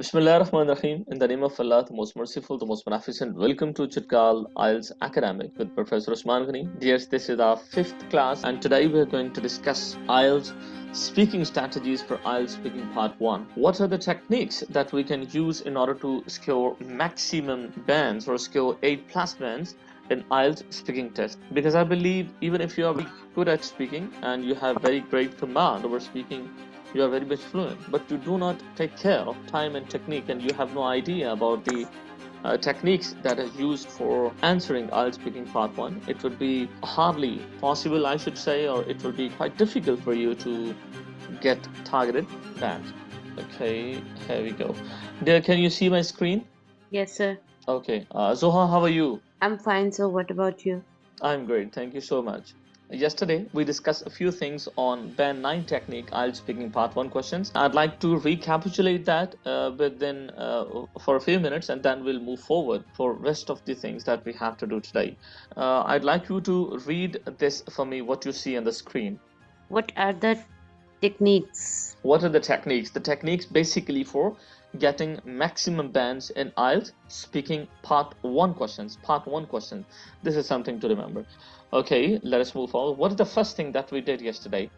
Bismillahirrahmanirrahim. In the name of Allah, the most merciful, the most beneficent. Welcome to Chitkal IELTS Academic with Professor Usman Ghani. Dears, this is our 5th class, and today we are going to discuss IELTS speaking strategies for IELTS speaking part 1. What are the techniques that we can use in order to score maximum bands or score 8+ bands in IELTS speaking test? Because I believe even if you are very good at speaking and you have very great command over speaking, you are very much fluent, but you do not take care of time and technique, and you have no idea about the techniques that are used for answering IELTS speaking part 1, it would be hardly possible, I should say, or it will be quite difficult for you to get targeted bands. Okay, here we go. Dear, can you see my screen? Yes, sir. Okay, Zoha, how are you? I'm fine, sir. What about you? I'm great, thank you so much. Yesterday, we discussed a few things on Band 9 technique, IELTS speaking part 1 questions. I'd like to recapitulate that for a few minutes, and then we'll move forward for rest of the things that we have to do today. I'd like you to read this for me, what you see on the screen. What are the techniques? What are the techniques? The techniques basically for getting maximum bands in IELTS speaking part 1 questions. Part 1 questions. This is something to remember. Okay, let us move forward. What is the first thing that we did yesterday?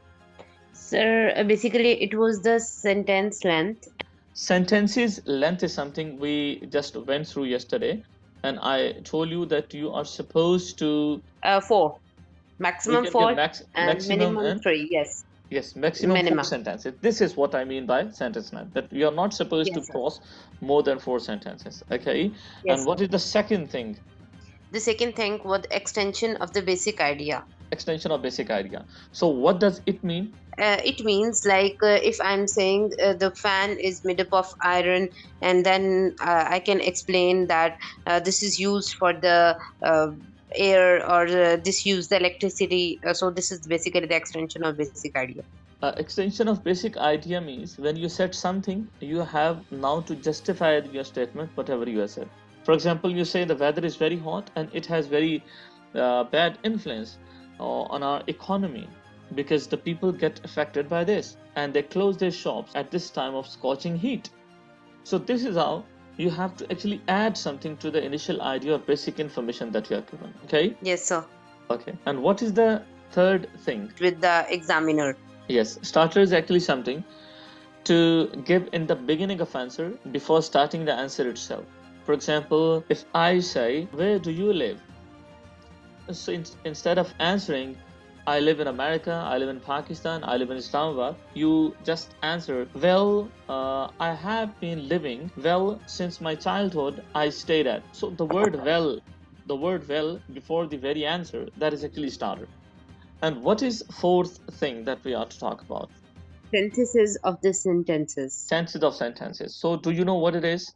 Sir, basically it was the sentence length. Sentences length is something we just went through yesterday, and I told you that you are supposed to 4. Maximum 4 and maximum minimum 3. Yes. Yes, maximum Minimum. 4 sentences. This is what I mean by sentence length, that you are not supposed Yes, to sir. cross more than 4 sentences. Okay. Yes, And what is the second thing? The second thing was extension of the basic idea. Extension of basic idea. So what does it mean? It means like if I'm saying the fan is made up of iron, and then I can explain that this is used for the air, or this use the electricity. So this is basically the extension of basic idea. Extension of basic idea means when you said something, you have now to justify your statement, whatever you have said. For example, you say the weather is very hot and it has very bad influence on our economy because the people get affected by this and they close their shops at this time of scorching heat. So this is how you have to actually add something to the initial idea or basic information that you are given. Okay? Yes, sir. Okay. And what is the third thing? With the examiner. Yes, starter is actually something to give in the beginning of answer before starting the answer itself. For example, if I say, where do you live? So instead of answering, I live in America, I live in Pakistan, I live in Islamabad, you just answer, well, I have been living, well, since my childhood, I stayed at. So the word well before the very answer, that is actually starter. And what is fourth thing that we are to talk about? Synthesis of the sentences. Sentences of sentences. So do you know what it is?